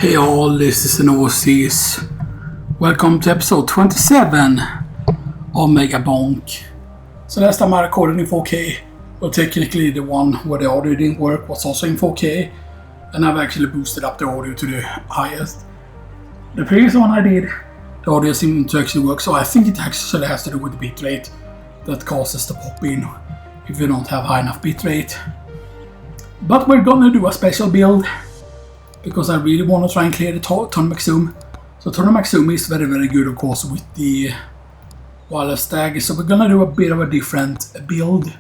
Hey all, this is Xenoxis. Welcome to episode 27 of Megabonk. So last time I recorded in 4K, well technically the one where the audio didn't work was also in 4K, and I've actually boosted up the audio to the highest. The previous one I did, the audio seemed to actually work, so I think it actually has to do with the bitrate that causes the pop in if you don't have high enough bitrate. But we're gonna do a special build, because I really want to try and clear the Tournament Zoom. So Tournament Zoom is very good, of course, with the wireless stagger. So we're gonna do a bit of a different build.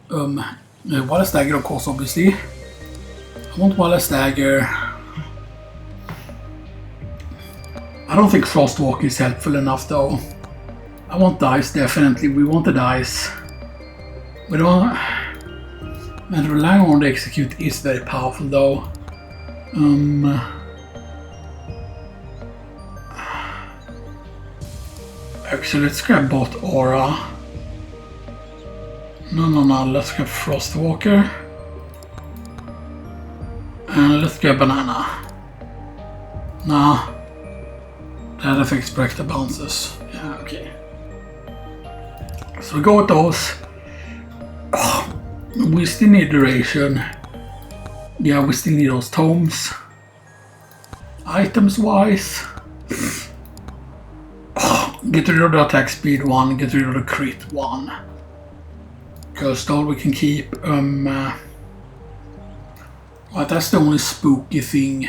Wireless stagger, of course, obviously. I want wireless stagger. I don't think Frostwalk is helpful enough, though. I want dice, definitely. We want the dice. We don't. And relying on the execute is very powerful, though. Actually, let's grab both Aura. No, let's grab Frostwalker. And let's grab Banana. Nah. That affects projector bounces. Yeah, okay. So we go with those. We still need duration. Yeah, we still need those tomes. Items wise, get rid of the attack speed 1, get rid of the crit 1. Because though we can keep, well, that's the only spooky thing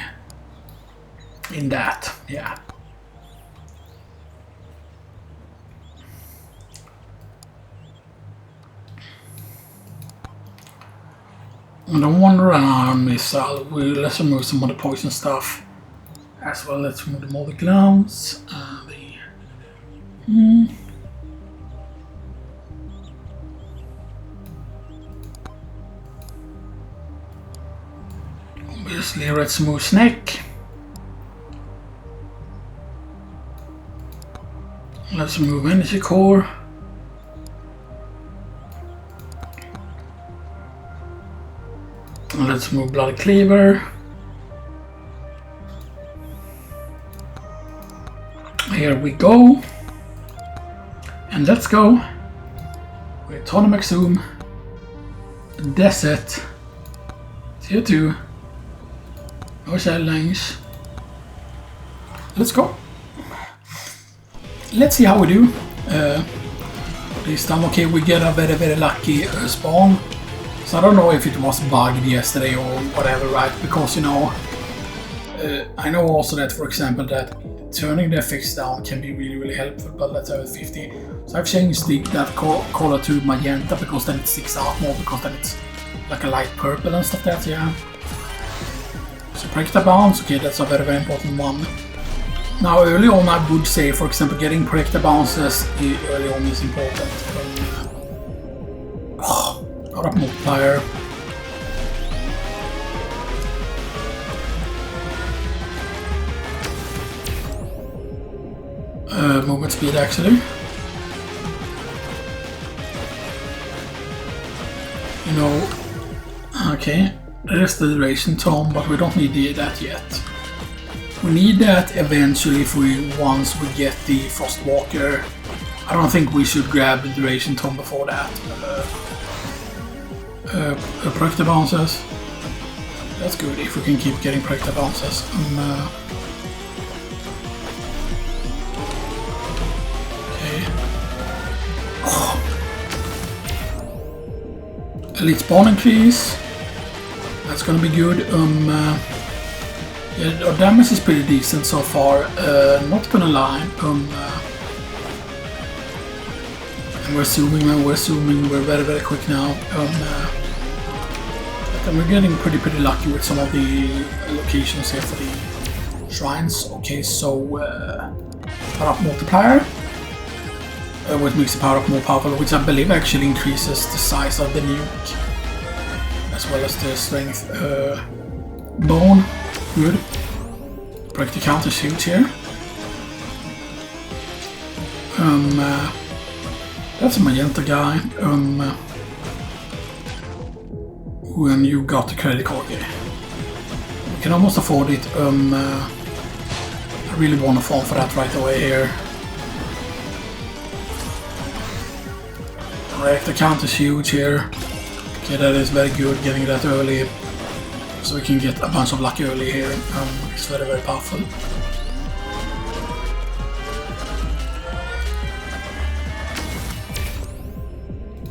in that, yeah. I don't want to run on missile. Let's remove some of the poison stuff as well. Let's remove all the gloves. Obviously, let's remove Snake. Let's remove Energy Core. Let's move Blood Cleaver. Here we go. And let's go with Tournament Zoom, Desert, Tier 2, no challenge. Let's go. Let's see how we do. This time, okay, we get a very lucky spawn. So I don't know if it was bugged yesterday or whatever, right? Because, you know, I know also that, for example, that turning the effects down can be really helpful, but let's have it 50. So I've changed that color to magenta because then it sticks out more, because then it's like a light purple and stuff like that, yeah. So projector bounce, okay, that's a very important one. Now early on I would say, for example, getting projector bounces early on is important. Power up multiplier. Movement speed actually. You know, okay, there is the duration tome, but we don't need that yet. We need that eventually once we get the Frostwalker. I don't think we should grab the duration tome before that. Projector bounces. That's good if we can keep getting projector bounces. Okay. Elite spawn increase. That's gonna be good. Yeah, our damage is pretty decent so far. Not gonna lie. And we're zooming, we're very quick now. And we're getting pretty lucky with some of the locations here for the shrines. Okay, so power up multiplier, which makes the power up more powerful, which I believe actually increases the size of the nuke as well as the strength. Bone, good. Break the count is huge here. That's a magenta guy. When you got the credit card here. You can almost afford it. I really want to fall for that right away here. Reactor count is huge here. Okay, that is very good, getting that early. So we can get a bunch of luck early here. It's very, very powerful.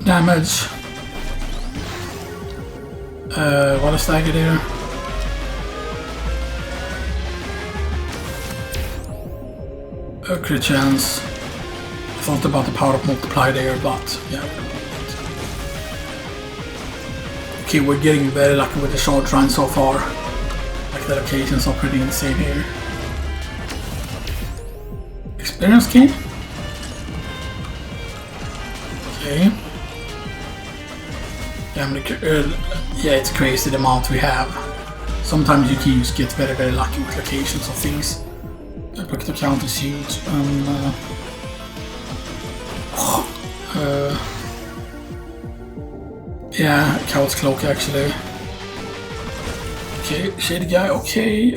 Damage. What is staggered here? A crit chance. I thought about the power up multiply there, but yeah. Okay, we're getting very lucky with the short run so far. Like the locations are pretty insane here. Experience key? Okay. Yeah, it's crazy the amount we have. Sometimes you can just get very, very lucky with locations of things. The projector count is huge. Yeah, Coward's Cloak actually. Okay, Shady Guy, okay.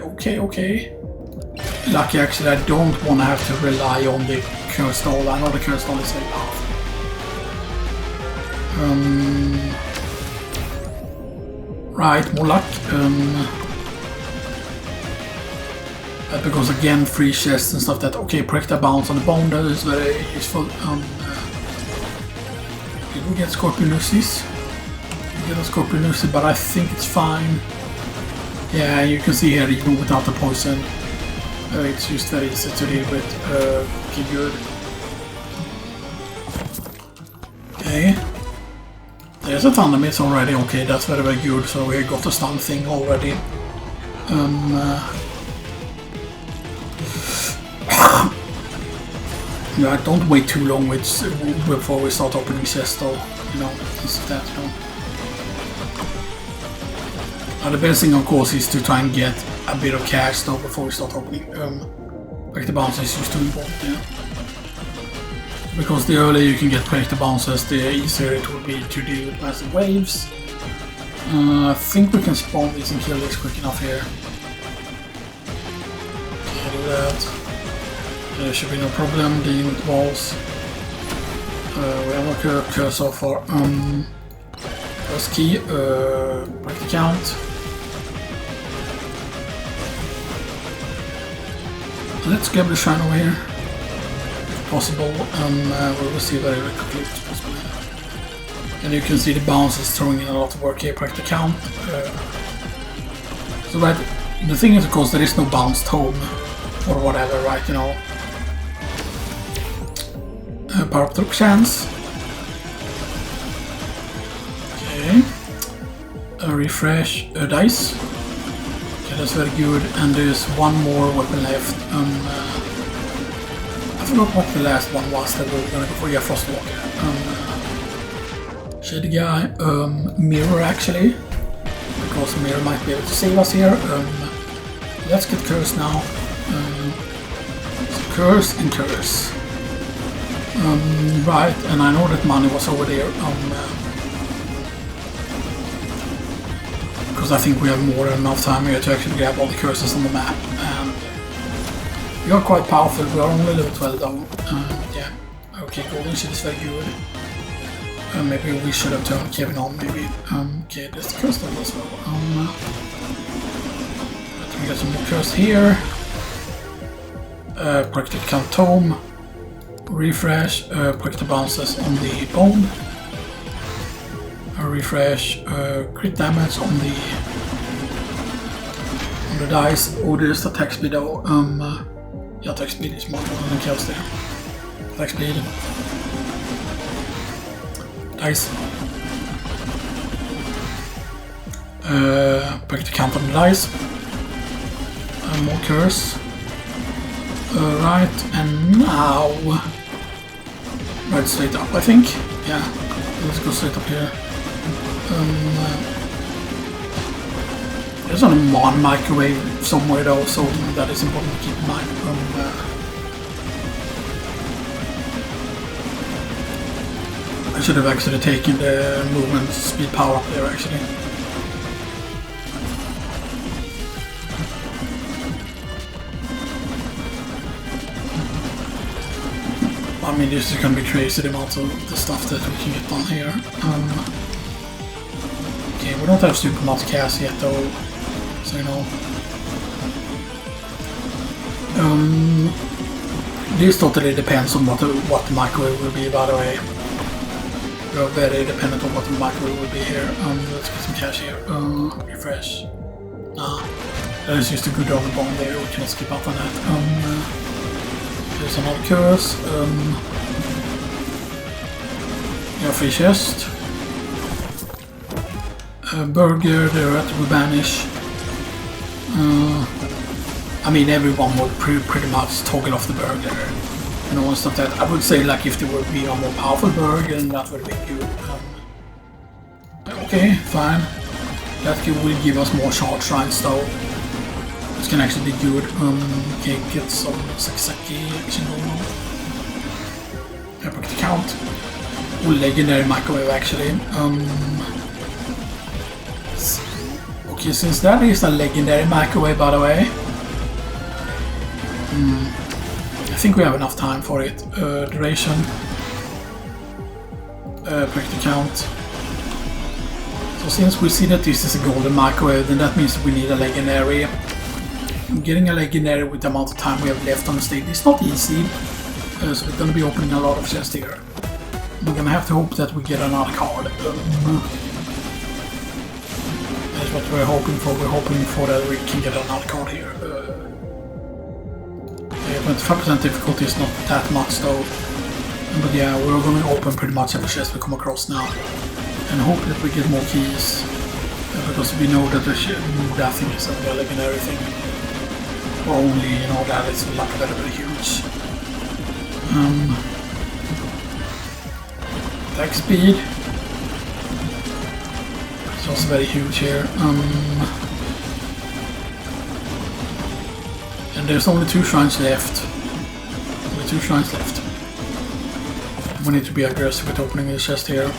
Lucky actually, I don't want to have to rely on the Curse Stall. I know the Curse Stall is very powerful. Right, more luck. Because again, free chests and stuff that, okay, projectile bounce on the bone, that is very useful. Did we get Scorpionuses? We get a Scorpionuses, but I think it's fine. Yeah, you can see here, even without the poison, it's just very easy to deal with. Okay, good. Okay. There's a Thunder Miss already, okay, that's very, very good, so we got the stun thing already. Yeah, don't wait too long before we start opening chests though, you know, it's that, you know. The best thing of course is to try and get a bit of cash though before we start opening. Like the bounces is just too important, yeah. Because the earlier you can get projector bounces, the easier it will be to deal with massive waves. I think we can spawn these and kill these quick enough here. Okay, do that. There should be no problem dealing with walls. We have no curse so far. First key, break the count. Let's grab the shine over here. Possible, we will see very quickly if it's possible. And you can see the bounce is throwing in a lot of work here, practice count. So right, the thing is of course there is no bounced home or whatever, right, you know. Power up took chance. Okay. A refresh dice. Okay, that's very good. And there's one more weapon left. I forgot what the last one was that we were gonna go for. Yeah, Frostwalker. Shady Guy, Mirror actually, because Mirror might be able to save us here. Let's get Curse now. So Curse and Curse. Right, and I know that money was over there. Because I think we have more than enough time here to actually grab all the curses on the map. And we are quite powerful, we are only level 12 though. Yeah, okay, Golden Shit is very good. Maybe we should have turned Kevin on, maybe. Okay, there's the curse level as well. Let me get some more curse here. Practical count tome. Refresh, practical bounces on the bone. Refresh, crit damage on the dice. Oh, there's the attack speed though. Yeah, attack speed is more important than kills there. Attack speed. Dice. Practical count on the dice. More curse. Right, and now... Right, straight up, I think. Yeah, let's go straight up here. There's only one microwave somewhere though, so that is important to keep in mind. I should have actually taken the movement speed power up there actually. I mean, this is gonna be crazy, the amount of the stuff that we can get done here. Okay, we don't have super much cash yet though, so you know. This totally depends on what the microwave will be, by the way. We are very dependent on what the microwave will be here. Let's get some cash here. Refresh. Nah, that is just a good old bomb there, we can skip up on that. There's another curse. Yeah, free chest. Burger, the rat will banish. I mean, everyone would pretty much toggle off the burger. You know, and stuff that I would say, like, if there would be a more powerful burger, then that would be good. Okay, fine. That will give us more charge shrines though. This can actually be good. Okay, get some Xenoxis action going on. Epic to count. Oh, legendary microwave actually. Okay, since that is a legendary microwave, by the way. I think we have enough time for it. Duration. Epic to count. So since we see that this is a golden microwave, then that means we need a legendary. Getting a legendary with the amount of time we have left on the stage is not easy. So we're going to be opening a lot of chests here. We're going to have to hope that we get another card. That's what we're hoping for. We're hoping for that we can get another card here. 25% difficulty is not that much though. But yeah, we're going to open pretty much every chest we come across now. And hope that we get more keys, because we know that that thing is a legendary thing. Or only, you know, that it's like very, very huge. Attack speed. It's also very huge here. And there's only 2 shrines left. Only 2 shrines left. We need to be aggressive with opening the chest here.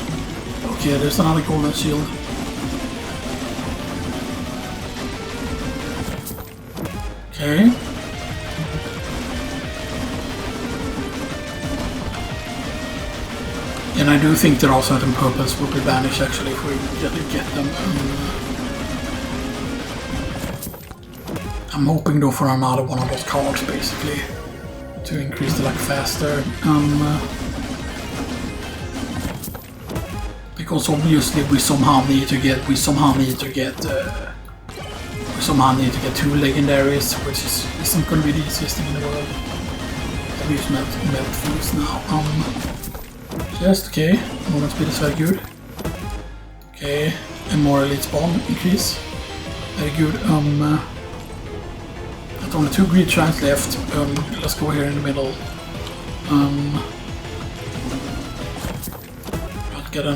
Okay, there's another golden shield. Okay. And I do think there are certain purples will be banished actually if we get them. I'm hoping though for another one of those cards basically to increase the luck faster. Because obviously we somehow need to get 2 legendaries, which isn't going to be the easiest thing in the world. I've used melt foods now. Just okay. Movement speed is very good. Okay, and more elite spawn increase. Very good. There's only 2 greed shrines left. Let's go here in the middle. Get a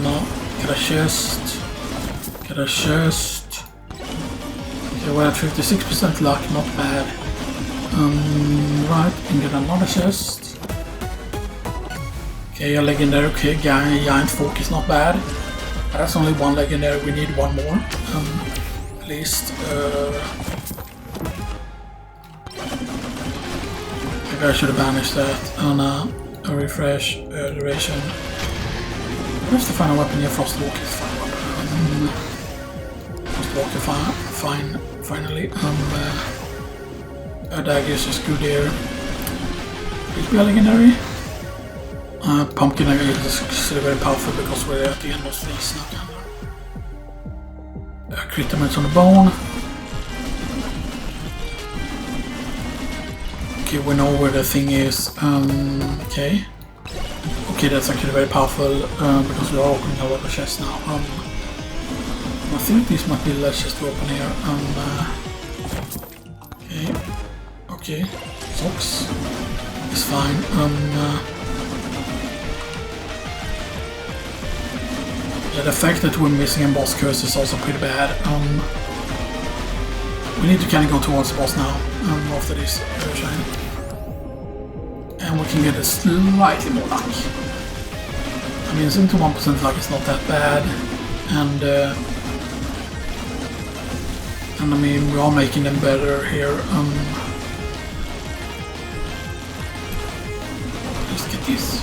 chest. Get a chest. Okay, we're at 56% luck, not bad. Right, and get another chest. Okay, a legendary. Okay, giant folk is not bad. But that's only 1 legendary. We need 1 more. At least. Maybe I should have banished that. A refresh duration. Where's the final weapon here? Frostwalker is final weapon. Frostwalker finally. Daggers is good here. Please be a legendary. Pumpkin is still very powerful because we're at the end of these now. Crit damage on the bone. Okay, we know where the thing is. Okay. Okay, that's actually very powerful because we are opening a lot of chests now. I think these might be less chests to open here. Okay. Socks is fine. Yeah, the fact that we're missing a boss curse is also pretty bad. We need to kind of go towards the boss now after this shine. And we can get a slightly more luck. I mean, 71% luck is not that bad, and I mean we are making them better here. Let's get this.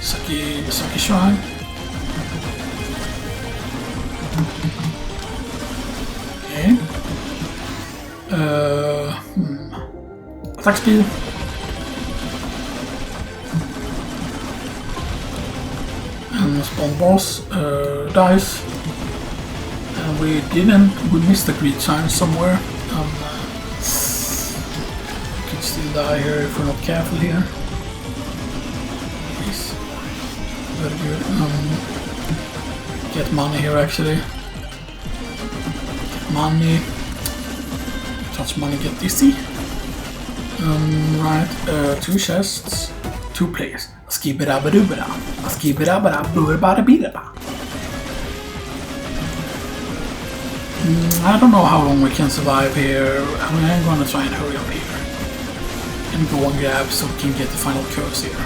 Sucky Shrine. Okay. Attack speed. And spawn boss dies. And we missed the greed sign somewhere. Could still die here if we're not careful here. Please. Very good. Get money here actually. Get money. Touch money, get dizzy. Right, 2 chests, 2 players. Skibberabba-dubberab. Skibberabba-dubberab-bidabba. I don't know how long we can survive here. I mean, I'm gonna try and hurry up here. And go and grab so we can get the final curse here.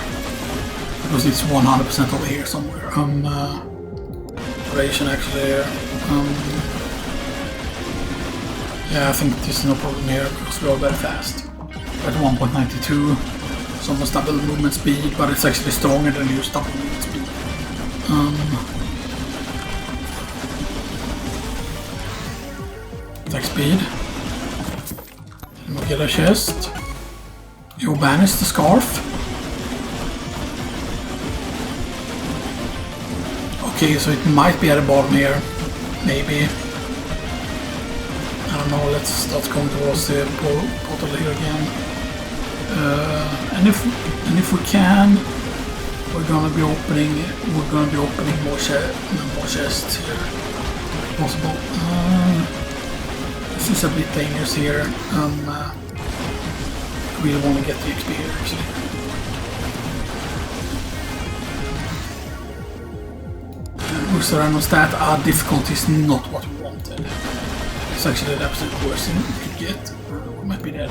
Because it's 100% over here somewhere. Duration actually here. Yeah, I think there's no problem here because we are very fast. At 1.92, it's almost double movement speed, but it's actually stronger than your double movement speed. Attack speed. And we'll get a chest. You banish the scarf. Okay, so it might be at the bottom here. Maybe. I don't know, let's start going towards the portal here again. And if we can, we're gonna be opening more chests here. Possible. This is a bit dangerous here. I really want to get the XP here actually. Booster and stat, difficulty is not what we wanted. It's actually the absolute worst thing we could get. We might be dead.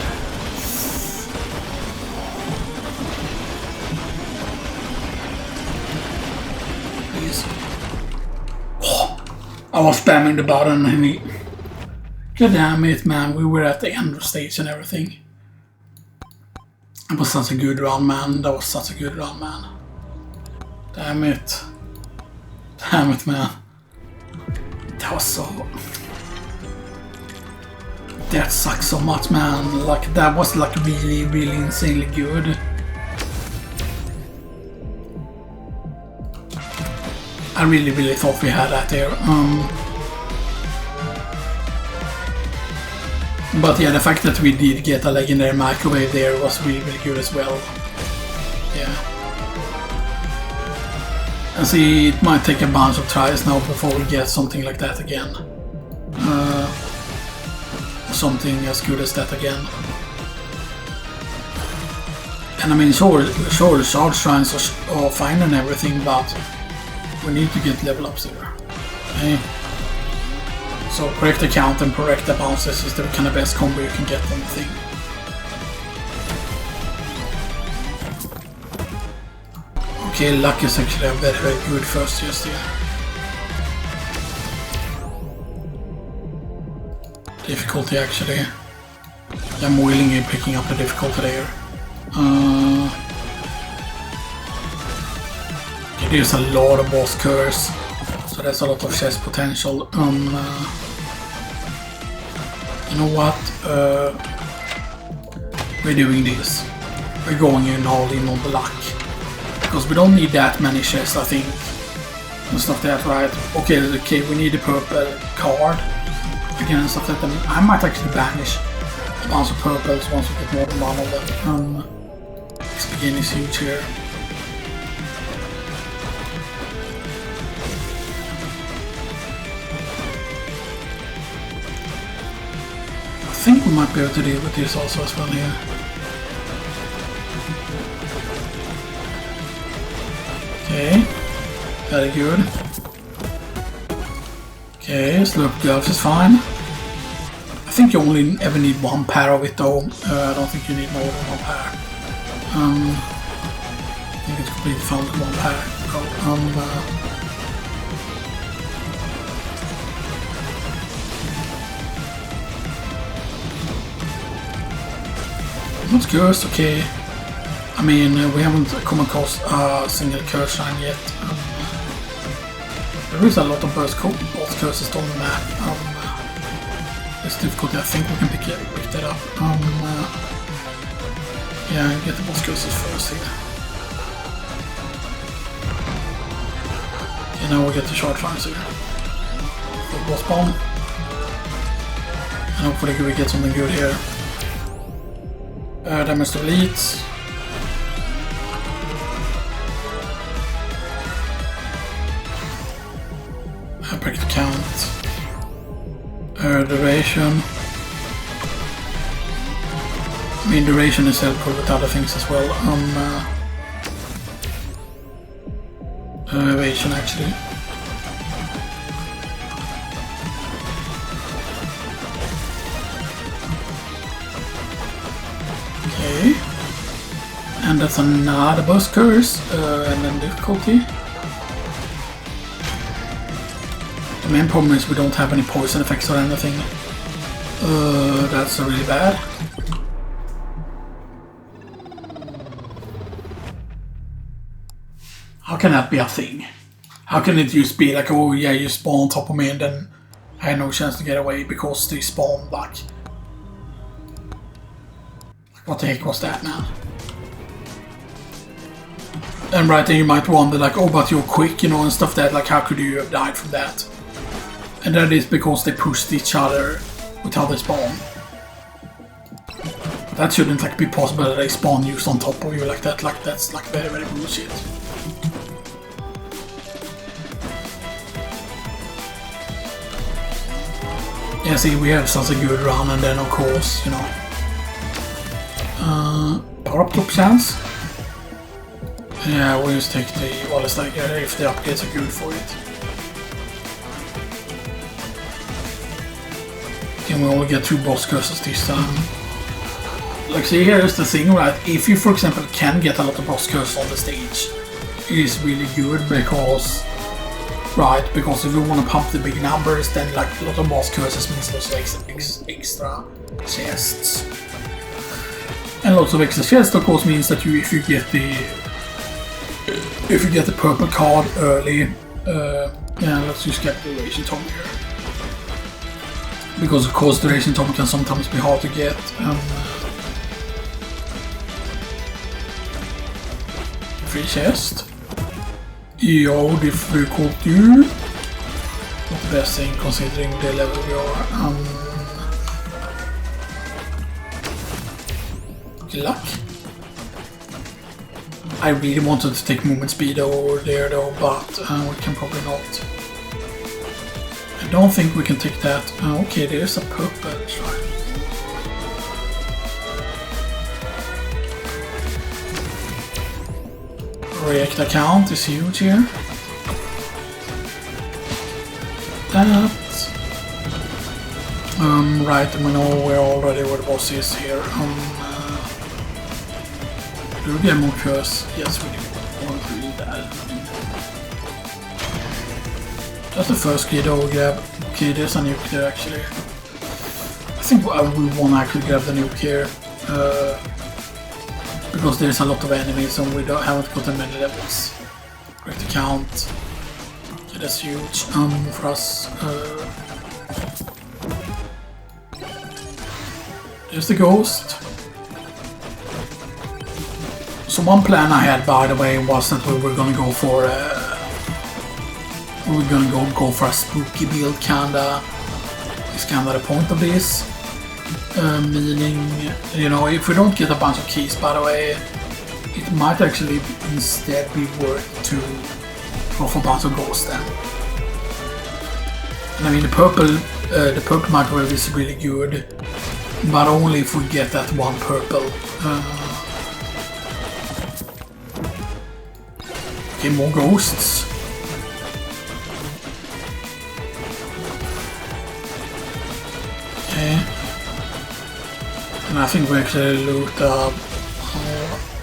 Please. Oh, I was spamming the button and he... God damn it, man. We were at the end stage and everything. It was such a good run, man. That was such a good run, man. Damn it. Damn it, man. That was so... That sucks so much, man. Like, that was like really, really insanely good. I really, really thought we had that there. But yeah, the fact that we did get a legendary microwave there was really, really good as well. Yeah. And see, it might take a bunch of tries now before we get something like that again. Something as good as that again. And I mean, sure, the shard shrines are fine and everything, but we need to get level ups here. Okay. So correct the count and correct the bounces is the kind of best combo you can get on the thing. Okay, luck is actually a very, very good first just here. Difficulty actually. I'm willingly picking up the difficulty there. Okay, there's a lot of boss curse, so there's a lot of chest potential. You know what? We're doing this. We're going in all in on the luck. Because we don't need that many chests, I think. And stuff that, right? Okay, we need a purple card. Again, and stuff like that. I might actually banish a bunch of purples once we get more than one of them. XP gain is huge here. I think we might be able to deal with this also as well here. Okay, very good. Okay, slope gloves is fine. I think you only ever need one pair of it though. I don't think you need more than one pair. I think it's completely fine with one pair. What's curse? Okay. I mean, we haven't come across a single curse line yet. There is a lot of boss curses on the map. It's difficult. I think we can pick that up. Yeah, get the boss curses first here. Okay, now we get the short lines here. For boss bomb. And hopefully we get something good here. Damage to elites. Break the count. Duration. I mean, duration is helpful with other things as well. Evasion actually. Okay. And that's another boss curse. And then difficulty. The main problem is we don't have any poison effects or anything. That's really bad. How can that be a thing? How can it just be like, oh yeah, you spawn on top of me and then I had no chance to get away because they spawned like what the heck was that, man? And right then you might wonder like, oh, but you're quick, you know, and stuff that, like, how could you have died from that? And that is because they pushed each other with how they spawn. That shouldn't like be possible that they spawn just on top of you like that. Like that's like very, very bullshit. Yeah, see, we have such a good run, and then of course, you know, power up top chance. Yeah, we'll just take the, well, it's like if the upgrades are good for it. And we only get 2 boss curses this time. Like, see, here's the thing, right? If you, for example, can get a lot of boss curses on the stage, it is really good because, right? Because if you want to pump the big numbers, then like a lot of boss curses means lots of extra chests. And lots of extra chests, of course, means that if you get the purple card early, yeah, let's just get the duration tome here. Because of course duration tome can sometimes be hard to get. Free chest. Yo, difficult you. Not the best thing considering the level we are. Good luck. I really wanted to take movement speed over there though, but we can probably not. I don't think we can take that. Okay, there's a purple, right. React account is huge here. That. Right, we know we're already where the boss is here. Do we get more curse? Yes, we do. Want to read that. That's the first key that we grab. Okay, there's a nuke there actually. I think we want to actually grab the nuke here. Because there's a lot of enemies and we haven't gotten many levels. Correct the count. Okay, that's huge for us. There's the ghost. So one plan I had, by the way, was that we were gonna go for go for a spooky build, kinda. Is kinda the point of this. Meaning, you know, if we don't get a bunch of keys, by the way, it might actually instead be worth to go for a bunch of ghosts then. And I mean, the purple microwave is really good, but only if we get that one purple. Okay, more ghosts. Okay. And I think we actually loot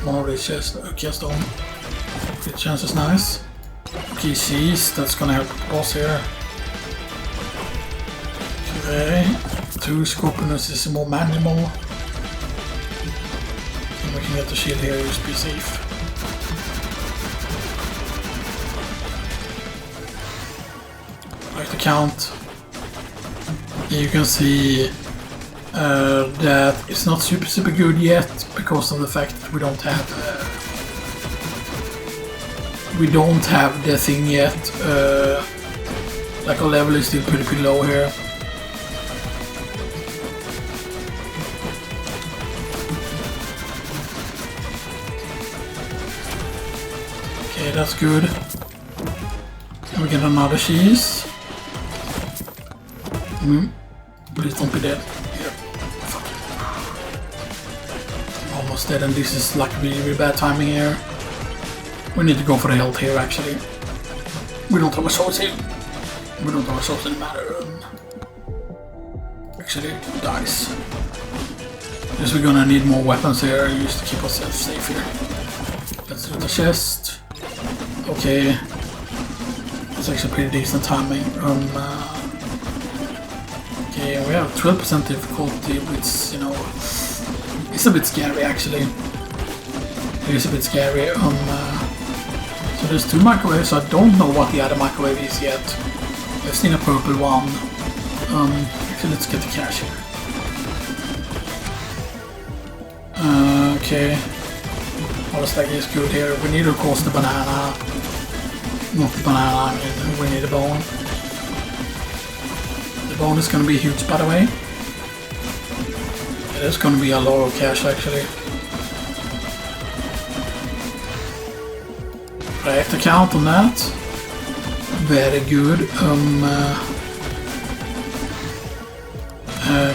one of these chests. Okay, stone. The chance is nice. Okay, C's, that's gonna help the boss here. Okay. 2 Scorpionus is more manual. We can get the shield here, just be safe. Like the count. You can see that it's not super good yet because of the fact that we don't have the thing yet. Like our level is still pretty low here. Okay, that's good. And we get another cheese. Please don't be dead. Here. Fuck. Almost dead, and this is like really bad timing here. We need to go for the health here actually. We don't have a source here. We don't have a source in the matter. Actually, dice. Because we're gonna need more weapons here just to keep ourselves safe here. Let's do the chest. Okay. It's actually pretty decent timing. Okay, we have 12% difficulty, which, you know, it's a bit scary actually. It is a bit scary. So there's 2 microwaves, so I don't know what the other microwave is yet. I've seen a purple one. Actually, let's get the cash here. Okay. All the stack is good here. We need, of course, the banana. Not the banana, I mean, we need a bone. The bone is gonna be huge, by the way. It is gonna be a lot of cash, actually. Correct account on that. Very good.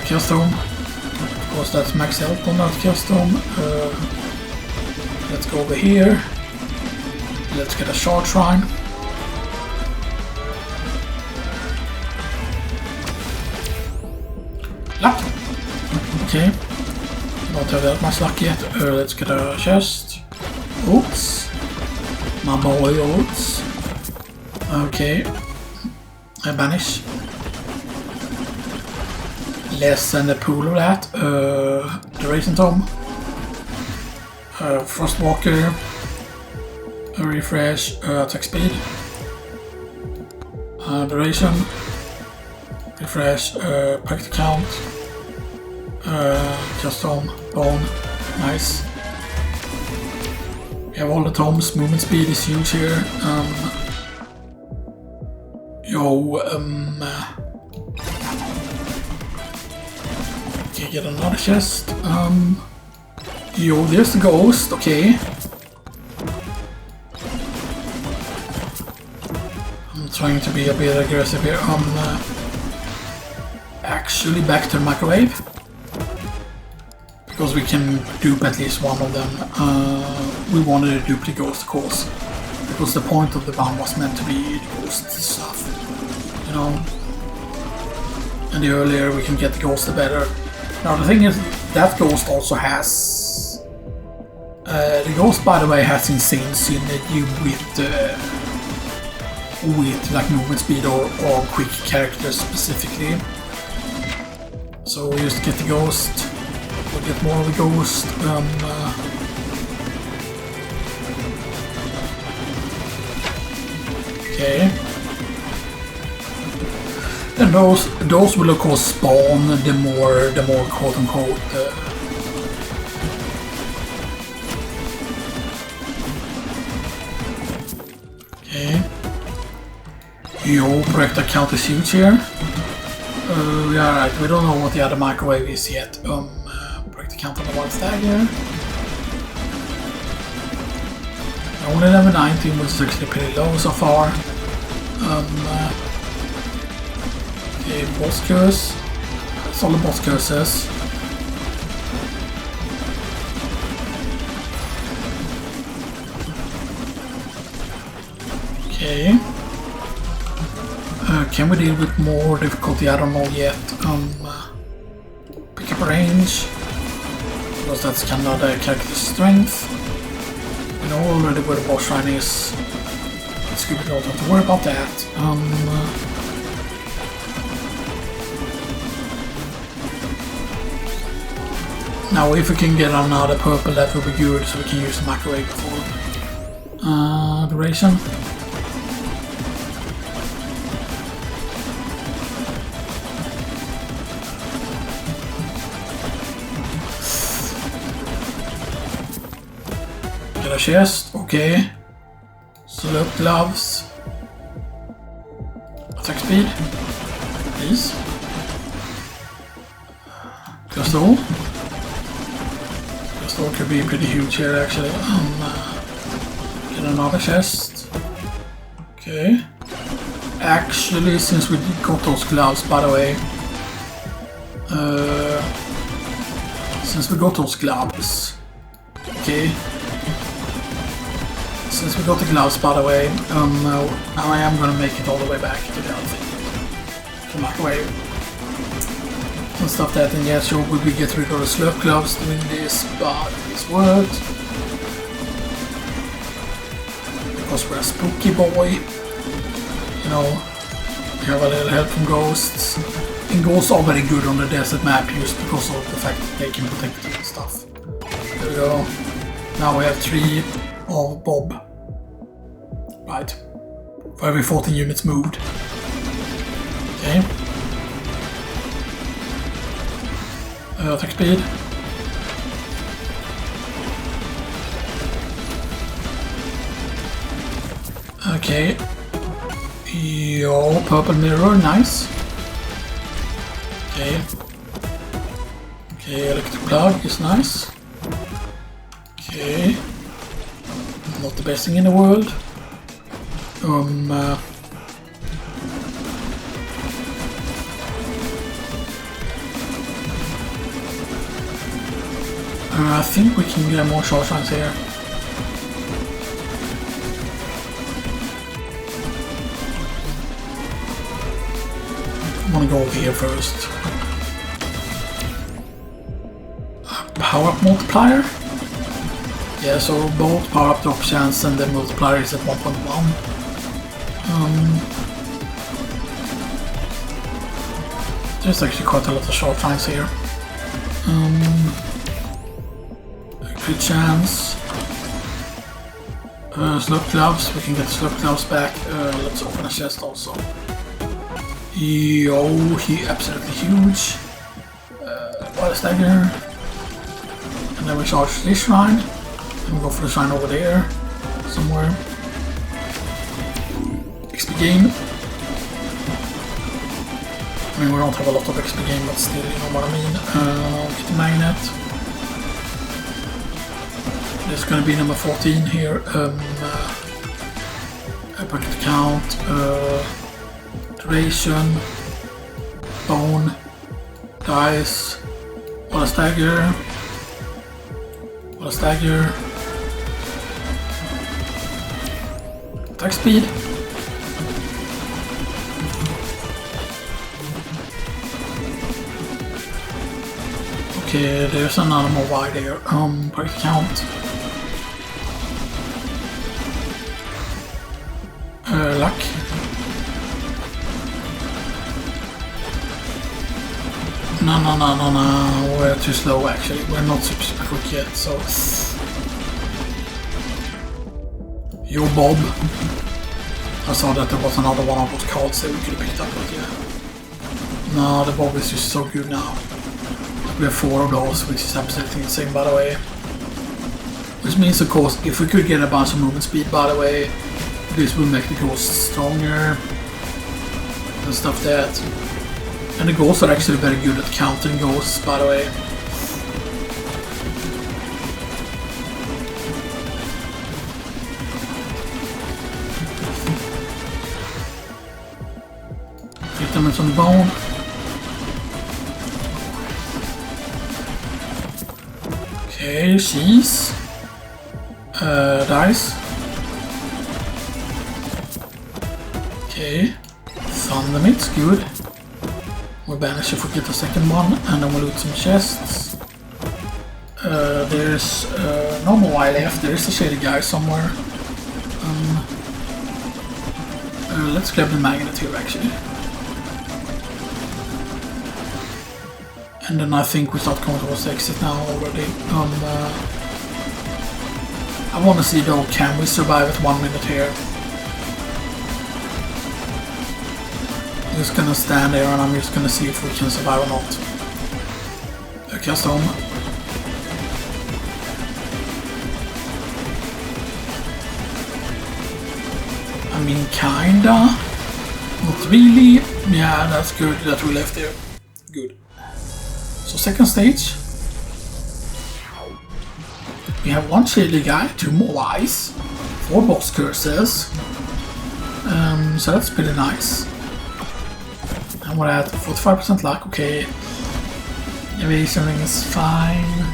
Custom. Of course, that's max health on that custom. Let's go over here. Let's get a shard shrine. Luck. Okay. Don't have that much luck yet. Let's get a chest. Oops. My boy oats. Okay. I banish. Less than the pool of that. The Racing Tom. Frostwalker. A refresh. Attack speed. Duration. Refresh. Pact count. Custom. Bone. Nice. We have all the tomes. Movement speed is huge here. Okay, get another chest. Yo, there's the ghost. Okay. I'm trying to be a bit aggressive here. Actually back to the microwave. Because we can dupe at least one of them. We wanted to dupe the ghost, of course. Because the point of the bomb was meant to be the ghost stuff. You know? And the earlier we can get the ghost, the better. Now the thing is, that ghost also has... the ghost, by the way, has insane synergy with like movement speed or quick characters specifically. So we just get the ghost. We'll get more of the ghost. Okay. And those will of course spawn the more quote unquote okay. Yo, projector count is huge here. Yeah, right, we don't know what the other microwave is yet. Projector count on the one stag here. Only level 19, which is actually pretty low so far. Okay, boss curse. That's all the boss curses. Okay. Can we deal with more difficulty? I don't know yet. Pick up range. Because that's kind of the character's strength. We know already where the boss shrine is. It's good, we don't have to worry about that. Now if we can get another purple, that would be good, so we can use the microwave before. Duration. Get a chest, okay. Slope gloves. Attack speed, please. Crystal. Crystal could be pretty huge here actually. Get another chest. Okay. Actually, since we got those gloves, by the way. Since we got those gloves. Okay. Since we got the gloves, by the way, now I am gonna make it all the way back to the other thing. The microwave. And stuff that, and yeah, sure, we get rid of the slurp gloves doing this, but this worked. Because we're a spooky boy. You know, we have a little help from ghosts. And ghosts are very good on the desert map just because of the fact that they can protect and stuff. There we go. Now we have 3 of Bob. Right. For every 14 units moved. Okay. Attack speed. Okay. Yo, purple mirror, nice. Okay. Okay, electric plug is nice. Okay. Not the best thing in the world. I think we can get more short lines here. I want to go over here first. Power up multiplier? Yeah, so both power up options and the multiplier is at 1.1. There's actually quite a lot of short lines here. Crit chance. Slope gloves, we can get the slope gloves back. Let's open a chest also. Yo, he absolutely huge. What is that here? And then we charge this shrine. And we go for the shrine over there. Somewhere. XP gain. I mean, we don't have a lot of XP gain, but still, you know what I mean. Get the magnet. There's gonna be number 14 here. Bucket count. Duration. Bone. Dice. What a stagger. What a stagger. Attack speed. Okay, there's another more wide there. Bucket count. Luck. No, we're too slow actually. We're not super quick yet, so... Yo, Bob. I saw that there was another one of those cards that we could have picked up, but yeah. No, the Bob is just so good now. We have 4 of those, which is absolutely insane, by the way. Which means, of course, if we could get a bunch of movement speed, by the way, this will make the ghosts stronger and stuff that. And the ghosts are actually very good at countering ghosts, by the way. Get them on the bone. Okay, cheese. Dice. Okay. Thunder mitts, good. We'll banish if we get the second one, and then we'll loot some chests. There's no more Y left, there's a shady guy somewhere. Let's grab the magnet here actually. And then I think we start going towards the exit now already. I want to see though, can we survive at 1 minute here? I'm just gonna stand there and I'm just gonna see if we can survive or not. Custom. I mean, kinda. Not really. Yeah, that's good that we left there. Good. So second stage. We have 1 shady guy, 2 more eyes, 4 boss curses. So that's pretty nice. And we're at 45% luck, okay. Evasion is fine.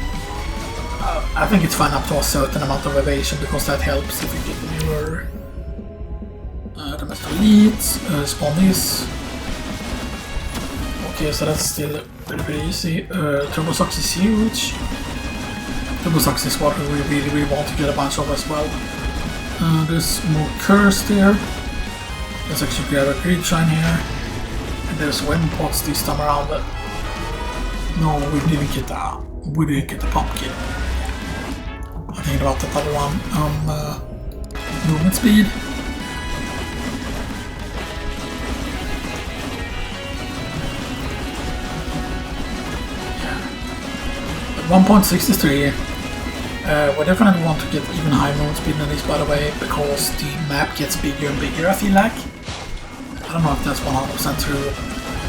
I think it's fine up to a certain amount of evasion because that helps if you get the newer domestic leads, spawn this. Okay, so that's still pretty easy. Xenoxis is huge. Xenoxis is what we really want to get a bunch of as well. There's more curse there. Let's actually grab a grid shine here. And there's weapon pots this time around. But no, we didn't get that. We didn't get the pumpkin. I'm thinking about that other one. Movement speed. Yeah. 1.63. We definitely want to get even higher movement speed than this, by the way, because the map gets bigger and bigger, I feel like. I don't know if that's 100% true.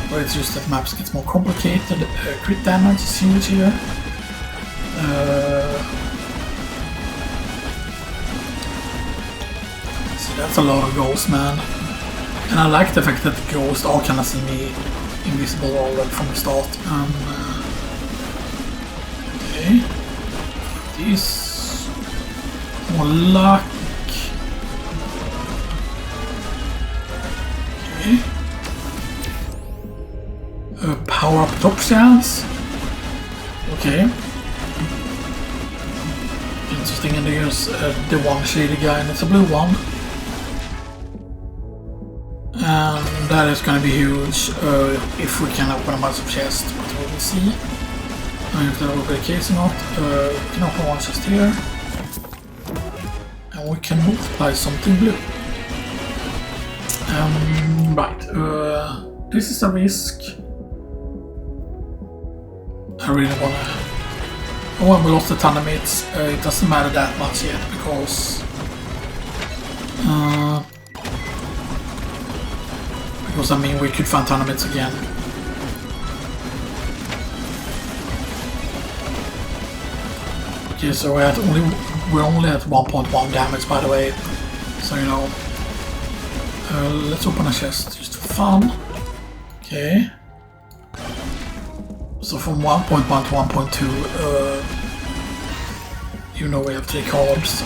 But it's just that maps get more complicated. Crit damage is huge here. So that's a lot of ghosts, man. And I like the fact that the ghosts all kind of see me invisible already from the start. Okay. This more luck. Okay. Power up top chance. Okay. Interesting, and there's the 1 shady guy, and it's a blue one. And that is gonna be huge if we can open a bunch of chests, but we will see. If that will be the case or not. We can open 1 chest here. And we can multiply something blue. Right. This is a risk. I really wanna... Oh, and we lost a ton of mates. It doesn't matter that much yet because I mean we could find ton of mates again. Okay, so we're only at 1.1 damage, by the way. So you know, let's open a chest just for fun. Okay. So from 1.1 to 1.2, you know we have 3 cards.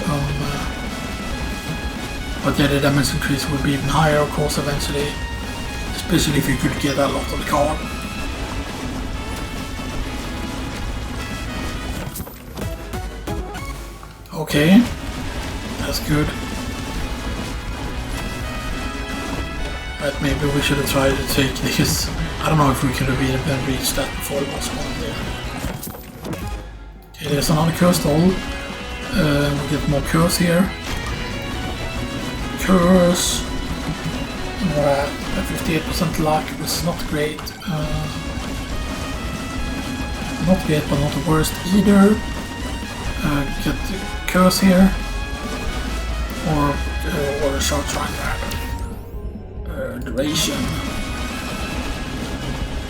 But yeah, the damage increase will be even higher, of course, eventually. Especially if you could get a lot of the card. Okay, that's good. But maybe we should have tried to take this. I don't know if we could have even reached that before the boss one there. Okay, there's another cursed hole. We get more curse here. Curse. We're at 58% luck, which is not great. Not great, but not the worst either. Get the curse here. Or a short shrine there. Duration.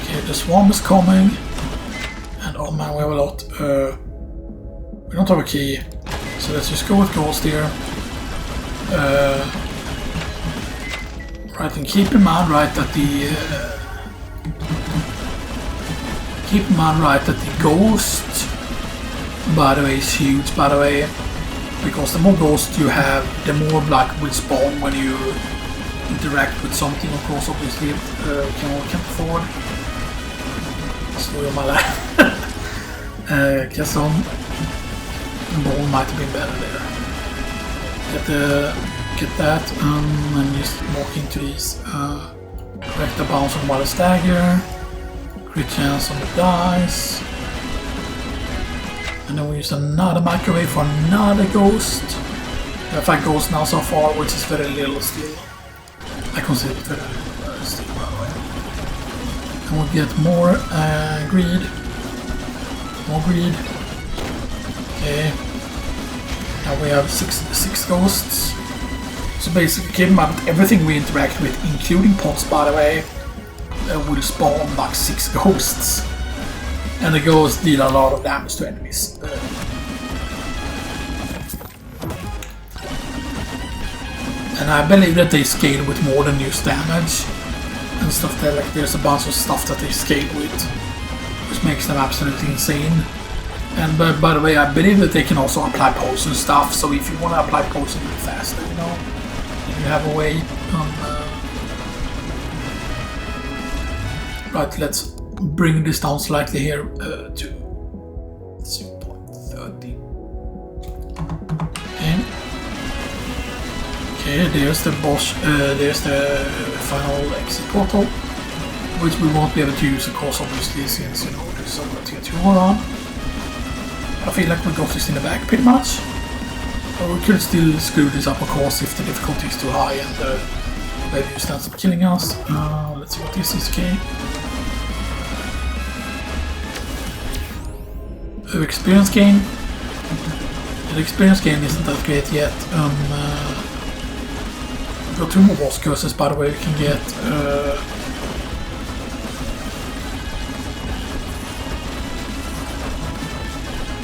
Okay, the swarm is coming. And oh man, we have a lot. We don't have a key. So let's just go with ghost here. Right, and keep in mind that the ghost, by the way, is huge, by the way, because the more ghosts you have, the more black will spawn when you interact with something. Of course, obviously, can't afford. Story of my life. Guess on. Ball might have been better there. Get that, and just walk into these. Correct the bounce on while a stagger. Crit chance on the dice. And then we use another microwave for another ghost. We have 5 ghosts now so far, which is very little still. I consider it very little still, by the way. And we'll get more greed. More greed. Okay. Now we have six ghosts. So basically, keep in mind that everything we interact with, including pots, by the way, will spawn like 6 ghosts. And the ghosts deal a lot of damage to enemies. And I believe that they scale with more than just damage and stuff there. Like there's a bunch of stuff that they scale with, which makes them absolutely insane. And by the way, I believe that they can also apply poison stuff. So if you want to apply poison faster, you know, you have a way. Right, let's bring this down slightly here to 0.30. Okay, there's the boss. There's the final exit portal, which we won't be able to use, of course, obviously, since you know there's somewhere to get 2 more on. I feel like we got this in the back pretty much. But we could still screw this up, of course, if the difficulty is too high and the value stands up killing us. Let's see what this is, okay. Experience gain. The experience gain isn't that great yet. We've got 2 more boss curses, by the way. We can get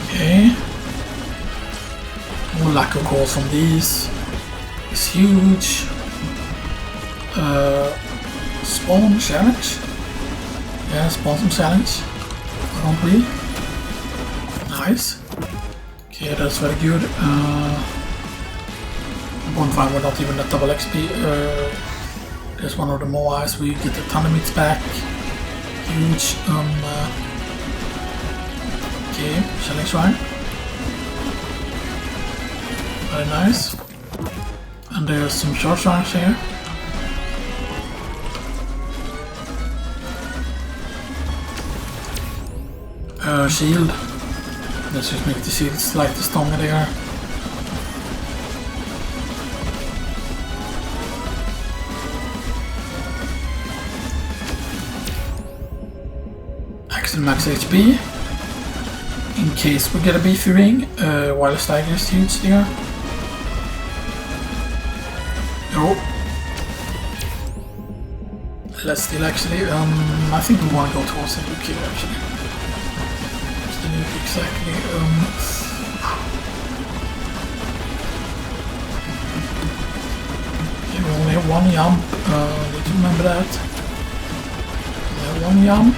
okay. More lack of course from these. It's huge. Spawn challenge. Yeah, spawn some challenge. Don't we? Nice. Okay, that's very good. Bonfire, we're not even at double XP. There's one of the more eyes. We get the ton of meats back. Huge. Okay, challenge shrine. Very nice. And there's some short shrines here. Shield. Let's just make the shield slightly stronger there. Actual max HP. In case we get a beefy ring, while the stagger is huge there. Oh. Let's still actually, I think we want to go towards the nuke here actually. Exactly. Okay, we only have 1 jump. Need to remember that. We have 1 jump.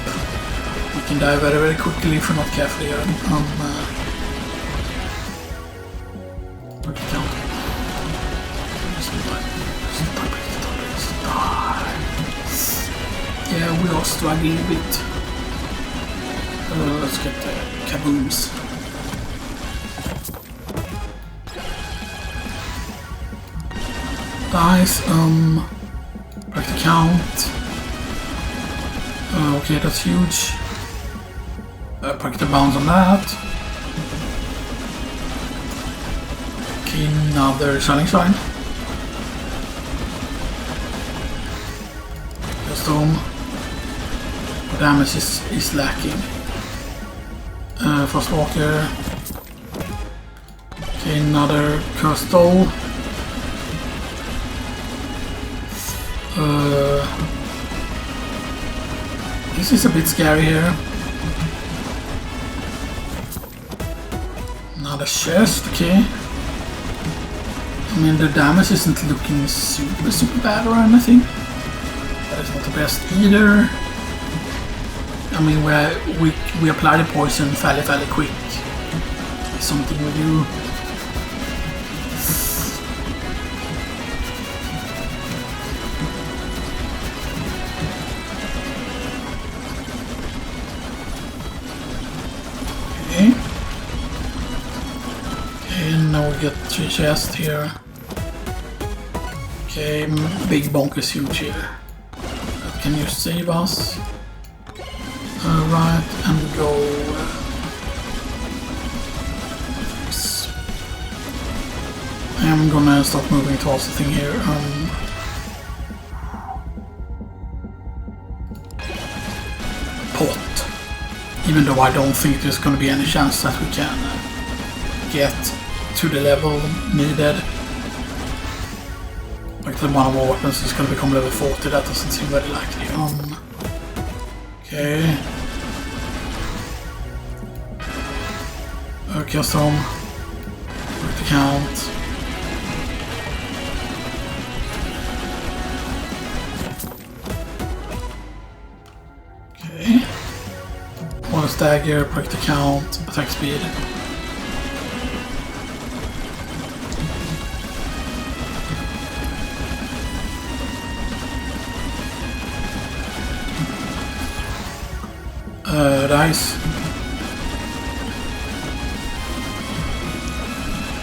We can die very, very quickly if we're not careful here. Put it down. Yeah, we are struggling a bit. Let's get the kabooms. Nice, break the count. Okay, that's huge. Break the bounds on that. Okay, another shining shine. The storm. Damage is lacking. Frostwalker. Okay, another cursed stole. This is a bit scary here. Another chest, okay. I mean, the damage isn't looking super bad or anything. That is not the best either. I mean, we apply the poison fairly quick. It's something we do. Okay. Okay, now we get 3 chests here. Okay, big bonk is huge here. Can you save us? Right, and go... I'm gonna stop moving towards the thing here. Pot. Even though I don't think there's gonna be any chance that we can get to the level needed. Like the one of our weapons is gonna become level 40, that doesn't seem very likely. Okay. Custom. Break the count. Okay. One stagger, break the count, attack speed. Dice.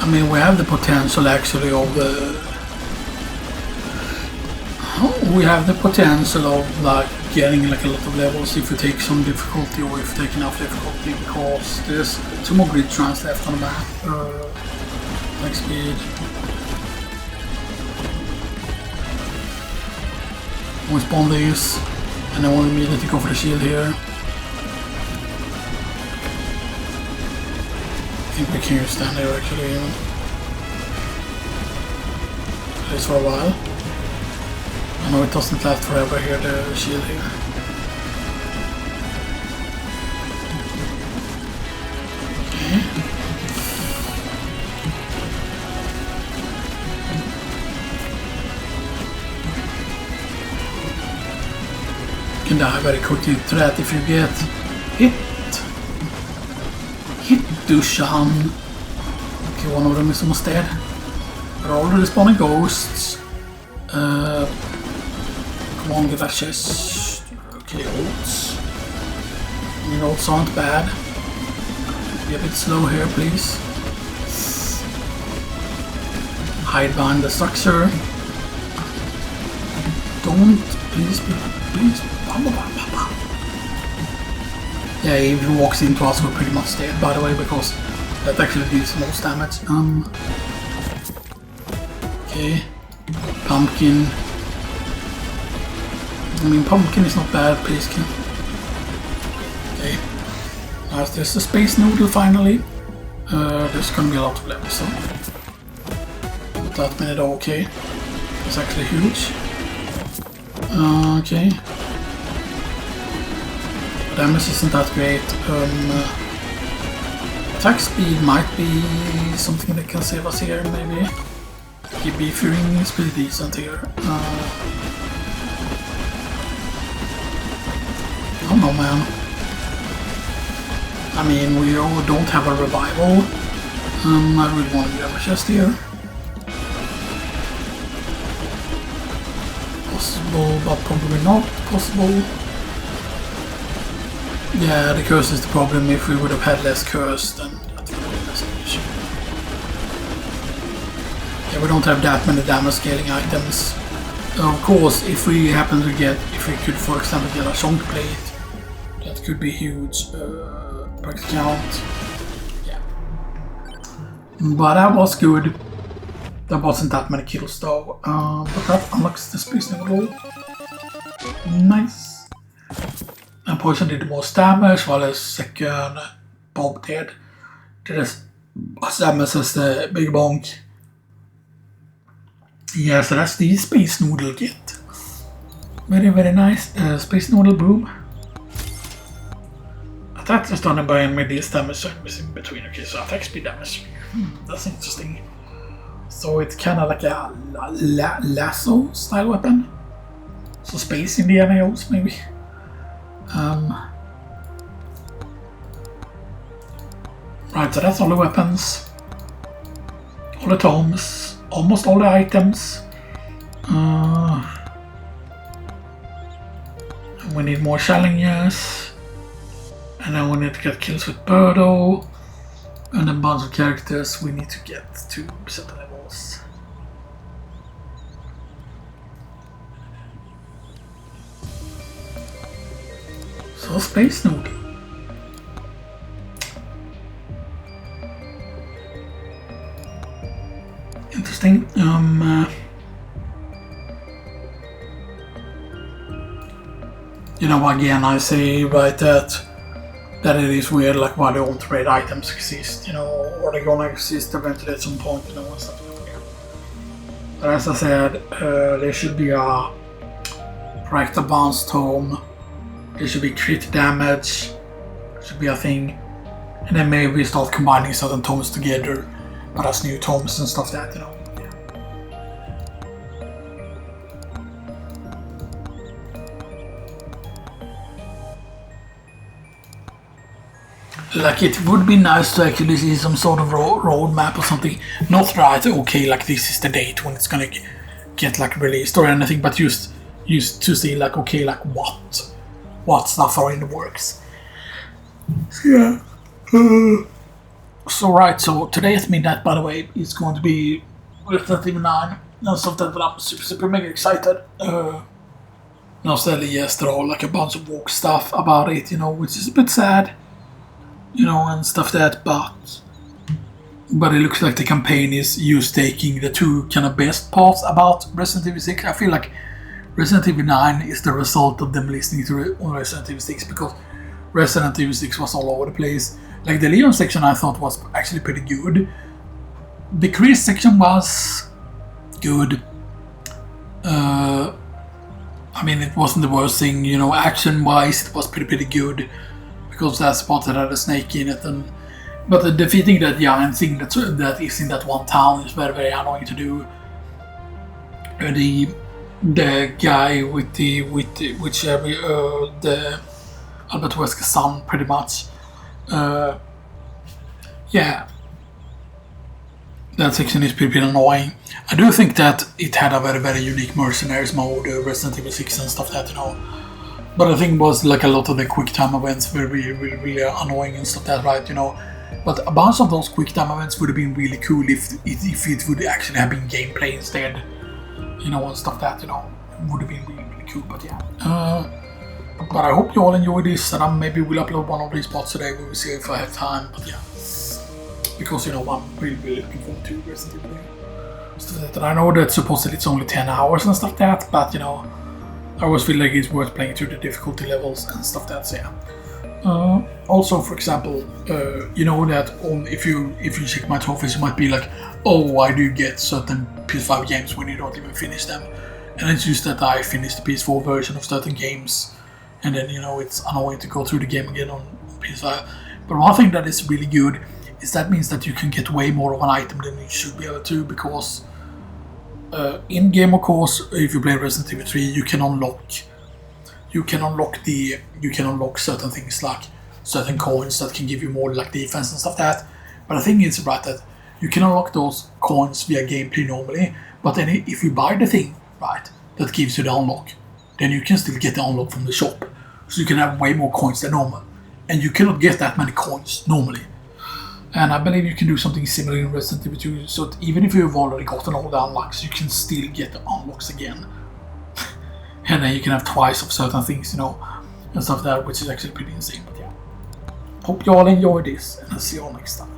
I mean, we have the potential actually of the... we have the potential of like getting like a lot of levels if we take some difficulty or if we take enough difficulty, because there's 2 more grid trans left on the map. Like speed. We'll spawn these and then we'll immediately go for the shield here. I think we can use stand there actually even. At least for a while. I know it doesn't last forever here, the shield here. Okay. You can die very quickly to that if you get hit. Dushan. Okay, one of them is almost dead. They're already spawning ghosts. Come on, give that chest. Okay, ults. I mean, ults aren't bad. Be a bit slow here, please. Hide behind the structure. Don't, please, please. Yeah, if he walks into us, we're pretty much dead, by the way, because that actually deals the most damage. Okay. Pumpkin. I mean, pumpkin is not bad, please kill. Okay. Nice, there's a space noodle finally. There's gonna be a lot of levels, so. Not that many though, okay. It's actually huge. Okay. Damage isn't that great. Attack speed might be something that can save us here, maybe. Keep beefing is pretty decent here. I don't know, man. I mean, we don't have a revival. I really want to grab a chest here. Possible, but probably not possible. Yeah, the curse is the problem. If we would have had less curse, then that would have been less of an issue. Yeah, we don't have that many damage scaling items. Of course, if we happen to get, if we could, for example, get a chunk plate, that could be huge. Break the count. Yeah. But that was good. There wasn't that many kills though. But that unlocks the space noodle. Nice. And Poison did the most damage, while the second Bob did as damage as the Big Bonk. Yeah, so that's the Space Noodle kit. Very, very nice. Space Noodle boom. Attack is done by medius damage, so I'm missing between. Okay, so attack speed damage. That's interesting. So it's kind of like a lasso style weapon. So space in the NAOs maybe. Right, so that's all the weapons, all the tomes, almost all the items. And we need more challenges, and then we need to get kills with Birdo, and a bunch of characters we need to get to certain levels. So No space Noodle. Interesting. You know, again, I say right that it is weird, like why the ultimate items exist, you know, or they're gonna exist eventually at some point, you know, and stuff like that. But as I said, there should be a correct advanced tome. There should be crit damage. Should be a thing, and then maybe start combining certain tomes together, but as new tomes and stuff like that, you know. Like, it would be nice to actually see some sort of roadmap or something. Not right, okay, like this is the date when it's gonna get like released or anything, but just to see like, okay, like what stuff are in the works. Yeah. So right, so today at midnight, by the way, is going to be Resident Evil 9 and stuff that, but I'm super mega excited. Nostalgia, yes, there are like a bunch of walk stuff about it, you know, which is a bit sad. You know, and stuff that, but it looks like the campaign is used taking the two kind of best parts about Resident Evil 6. I feel like Resident Evil 9 is the result of them listening to Resident Evil 6, because Resident Evil 6 was all over the place. Like the Leon section I thought was actually pretty good. The Chris section was good. I mean, it wasn't the worst thing, you know, action-wise it was pretty good. Because that's the part that had a snake in it, but the defeating that giant thing that is in that one town is very annoying to do. The guy with the Albert Wesker's son, pretty much. Yeah, that section is pretty annoying. I do think that it had a very unique mercenaries mode, Resident Evil 6 and stuff like that, you know. But I think it was like a lot of the quick time events were really annoying and stuff like that, right, you know. But a bunch of those quick time events would have been really cool if it would actually have been gameplay instead, you know, and stuff like that, you know. It would have been really cool, but yeah. But I hope you all enjoy this, and I maybe will upload one of these parts today. We will see if I have time, but yeah. Because, you know, I'm really looking forward to Resident Evil. Stuff like that. And I know that supposedly it's only 10 hours and stuff like that, but, you know, I always feel like it's worth playing through the difficulty levels and stuff like that, so yeah. Also, for example, you know that if you check my trophies, you might be like, oh, why do you get certain PS5 games when you don't even finish them? And it's just that I finished the PS4 version of certain games, and then, you know, it's annoying to go through the game again on PS5. But one thing that is really good is that means that you can get way more of an item than you should be able to, because in game, of course, if you play Resident Evil 3, you can unlock certain things like certain coins that can give you more like defense and stuff like that. But the thing is, right, that you can unlock those coins via gameplay normally, but then if you buy the thing, right, that gives you the unlock, then you can still get the unlock from the shop. So you can have way more coins than normal, and you cannot get that many coins normally. And I believe you can do something similar in Resident Evil 2, so that even if you've already gotten all the unlocks, you can still get the unlocks again. And then you can have twice of certain things, you know, and stuff like that, which is actually pretty insane, but yeah. Hope you all enjoy this, and I'll see you all next time.